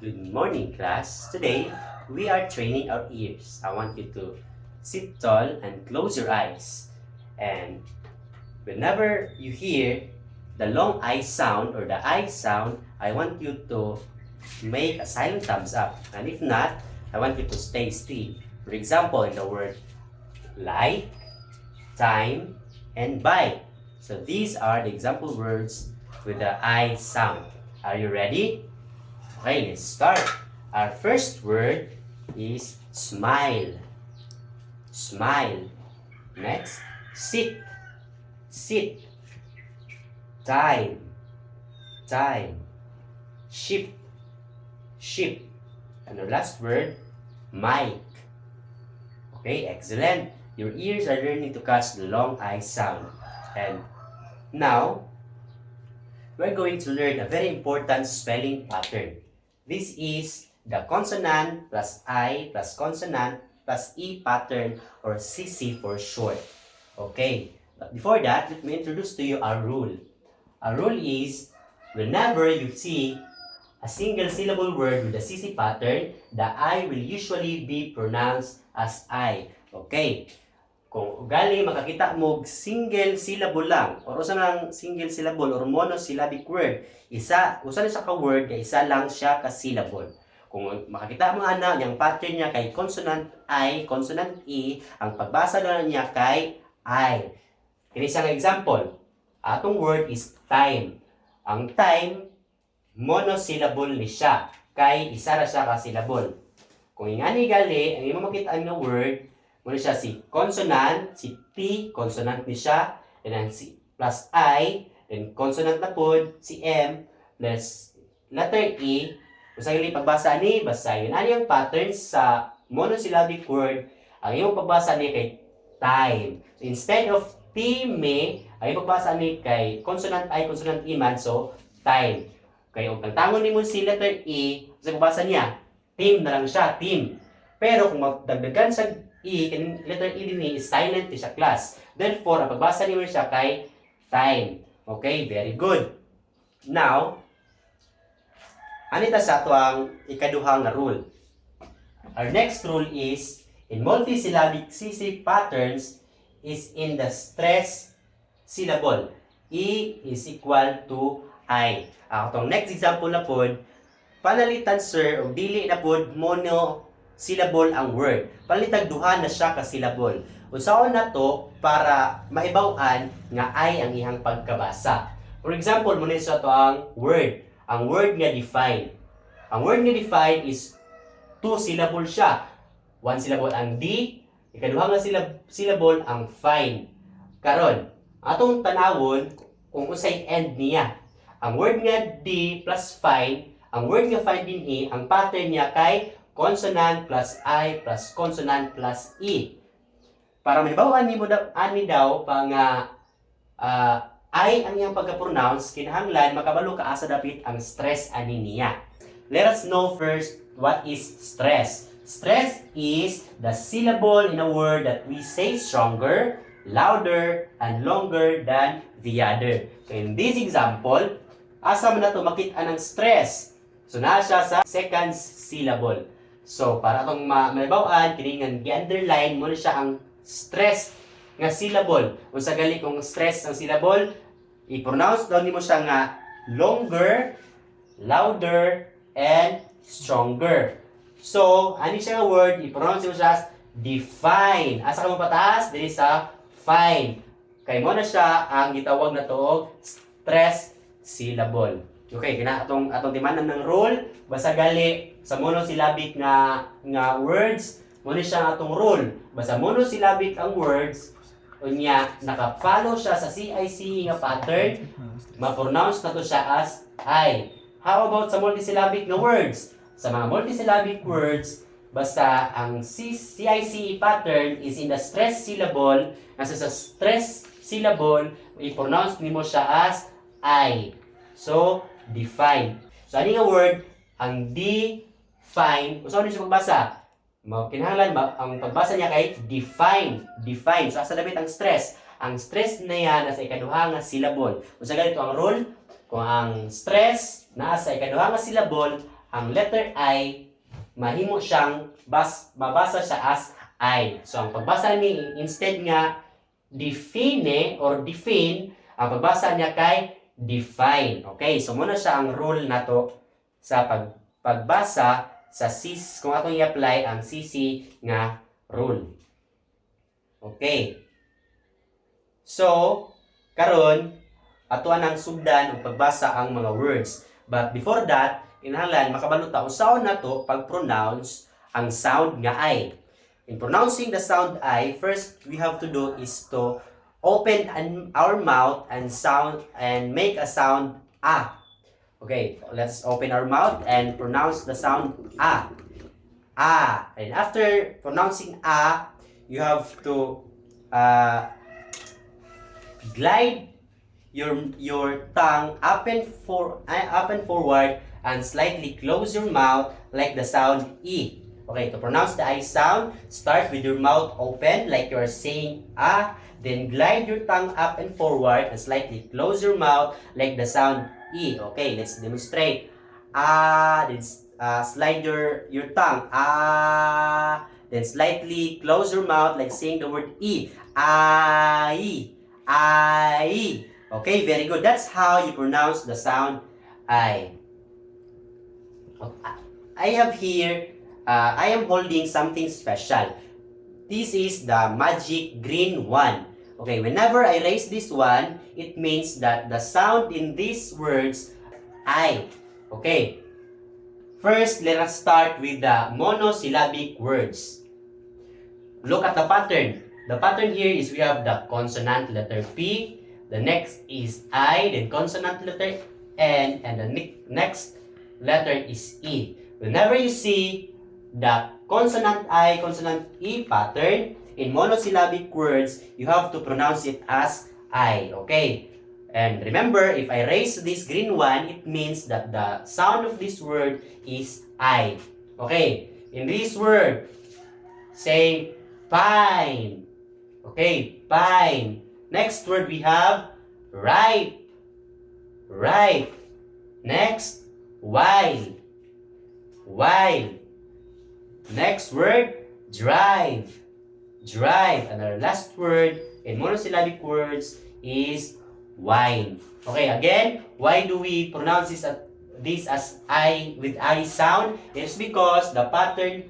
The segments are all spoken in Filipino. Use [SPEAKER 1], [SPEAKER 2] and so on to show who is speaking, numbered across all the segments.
[SPEAKER 1] Good morning, class. Today, we are training our ears. I want you to sit tall and close your eyes. And whenever you hear the long I sound or the I sound, I want you to make a silent thumbs up. And if not, I want you to stay still. For example, in the word like, time, and bite. So these are the example words with the I sound. Are you ready? Okay, let's start. Our first word is smile. Smile. Next, sit. Sit. Time. Time. Ship. Ship. And the last word, mic. Okay, excellent. Your ears are learning to catch the long I sound. And now, we're going to learn a very important spelling pattern. This is the consonant plus I plus consonant plus E pattern, or CC for short. Okay, but before that, let me introduce to you our rule. Our rule is, whenever you see a single syllable word with the CC pattern, the I will usually be pronounced as I. Okay, kung ugali makakita mo single syllable lang or usa lang single syllable or monosyllabic word, usa na siya ka word kay isa lang siya ka syllable. Kung makakita mo ana yang pattern niya kay consonant I, consonant E, ang pagbasa na niya kay I. Kini isang example. Atong word is time. Ang time monosyllable ni siya kay isa ra siya ka syllable. Kung ingani gali ang imong makita nga word, muna siya si consonant, si T, consonant ni siya, and then si plus I, then consonant na po, si M, plus letter E. Kung sa pagbasa ni, basta yun. Ano yung pattern sa monosyllabic word, ang iyong pagbasa ni kay time. So instead of T, me, ang iyong pagbasa ni kay consonant I, consonant E man, so time. Kaya kung tangtangon ni mo si letter E, sa pagbasa niya, team na lang siya, team. Pero kung magdagdagan sa E, letter E din is silent siya class. Therefore, ang pagbasa niyo siya kay time. Okay, very good. Now, anita sa ato ang ikaduhang na rule. Our next rule is, in multisyllabic CC patterns is in the stress syllable. E is equal to I. Atong next example na po, panalitan sir, o dili na po mono syllable ang word. Palitag duha na siya ka syllable. Usaon na to para maibaw-an nga ay ang ihang pagkabasa. For example, muna sa to ang word. Ang word nga define. Ang word nga define is two syllable siya. One syllable ang D, ikaduha nga syllable ang fine. Karon, atong tanawon kung usay end niya. Ang word nga D plus fine, ang word nga fine dinhi, ang pattern niya kay consonant plus I plus consonant plus E. Para mahibawan ni mo ani daw pa nga I ang iyang pagka-pronounce, kinahanglan makabalo ka asa dapit ang stress ani niya. Let us know first what is stress. Stress is the syllable in a word that we say stronger, louder, and longer than the other. So in this example, asa man na to makita ng stress. So naa siya sa second syllable. So, para itong maibawan, kiningan gi-underline mo na siya ang stress nga syllable. Kung sa gali kung stress ang syllable, i-pronounce daw nimo siya nga longer, louder, and stronger. So, ani siya nga word, i-pronounce mo siya as define. Asa ka mo pataas? Dili sa fine. Kay mo na siya ang gitawag na to stress syllable. Okay, atong timanan ng rule, basta gali sa monosyllabic nga words, muna siya atong rule. Basta monosyllabic ang words, unya naka-follow siya sa CIC nga pattern, ma-pronounce na to siya as I. How about sa multisyllabic nga words? Sa mga multisyllabic words, basta ang CIC pattern is in the stress syllable, nasa sa stress syllable, i-pronounce nimo siya as I. So, define. So, ano nga word? Ang define. Kung saan siya pagbasa? Kinahanglan ang pagbasa niya kay define. Define. So, asa dapat ang stress? Ang stress na yan nasa ikaduha nga syllable. Kung sa ganito ang rule, kung ang stress nasa ikaduha nga syllable, ang letter I, mahimo siyang mabasa siya as I. So, ang pagbasa ni instead nga define or define, ang pagbasa niya kay define. Okay, so muna siya ang rule nato sa pagbasa sa CC, kung atong i-apply ang CC nga rule. Okay. So, karon atuan ang sugdan ug pagbasa ang mga words. But before that, kinahanglan makabalo ta usaon nato pag-pronounce ang sound nga I. In pronouncing the sound I, first we have to do is to open our mouth and make a sound A. Okay, let's open our mouth and pronounce the sound A. A. And after pronouncing A, you have to glide your tongue up and forward and slightly close your mouth like the sound E. Okay, to pronounce the I sound, start with your mouth open like you are saying A, then glide your tongue up and forward and slightly close your mouth like the sound E. Okay, let's demonstrate. Then slide your tongue. Then slightly close your mouth like saying the word E. I. Okay, very good. That's how you pronounce the sound I. I have here, I am holding something special. This is the magic green one. Okay, whenever I raise this one, it means that the sound in these words, I. Okay. First, let us start with the monosyllabic words. Look at the pattern. The pattern here is we have the consonant letter P, the next is I, then consonant letter N, and the next letter is E. Whenever you see the consonant I, consonant E pattern in monosyllabic words, you have to pronounce it as I. Okay? And remember, if I raise this green one, it means that the sound of this word is I. Okay? In this word, say pine. Okay, pine. Next word we have right. Right. Next, while. While. Next word, drive. Drive. And our last word in monosyllabic words is wine. Okay, again, why do we pronounce this as I with I sound? It's because the pattern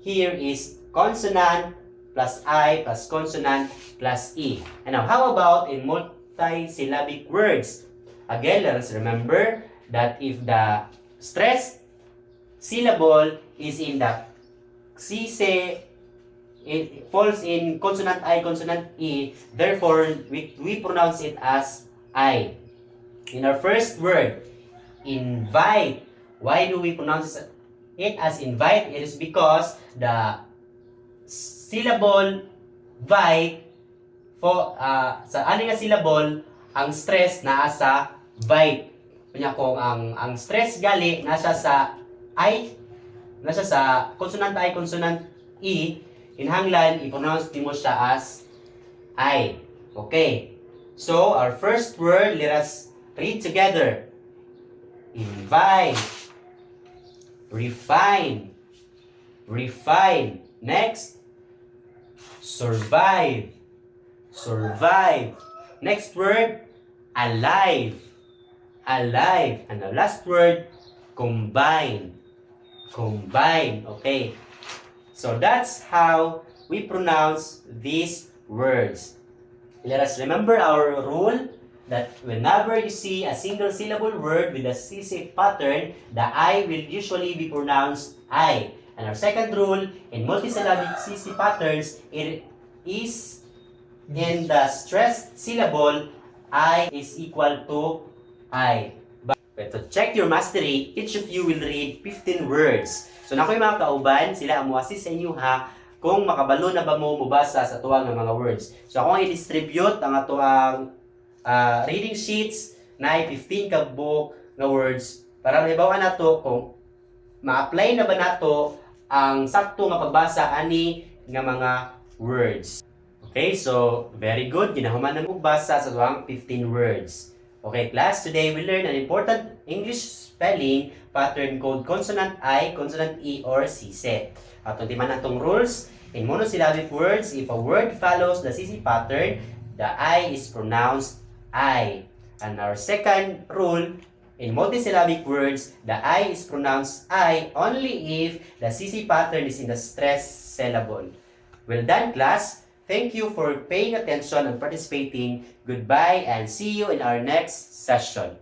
[SPEAKER 1] here is consonant plus I plus consonant plus E. And now, how about in multisyllabic words? Again, let us remember that if the stressed syllable is in the CC, it falls in consonant I, consonant E, therefore, we pronounce it as I. In our first word, invite. Why do we pronounce it as invite? It is because the syllable vite sa ani nga syllable ang stress naa sa vite. Kunya kung ang stress gali nasa sa I, nasa sa consonant I, consonant E, kinahanglan i-pronounce mo siya as I. Okay. So, our first word, let us read together. Invite. Refine. Refine. Next. Survive. Survive. Next word, alive. Alive. And the last word, combine. Combine. Okay. So that's how we pronounce these words. Let us remember our rule that whenever you see a single syllable word with a CC pattern, the I will usually be pronounced I. And our second rule, in multisyllabic CC patterns, it is in the stressed syllable, I is equal to I. But to check your mastery, each of you will read 15 words. So na ko'y mga kauban, sila ang mo-assist sa inyo ha, kung makabalo na ba mo mubasa sa tuwang ng mga words. So ako i-distribute ang atuang reading sheets na 15 ka book na words para mahibawan nato kung ma-apply na ba nato ang sakto nga pagbasa ani nga mga words. Okay, so very good. Ginahuman na mo basa sa tuwang 15 words. Okay, class, today we learn an important English spelling pattern called consonant I, consonant E, or CC. Atong timan atong rules. In monosyllabic words, if a word follows the CC pattern, the I is pronounced I. And our second rule, in multisyllabic words, the I is pronounced I only if the CC pattern is in the stressed syllable. Well done, class. Thank you for paying attention and participating. Goodbye and see you in our next session.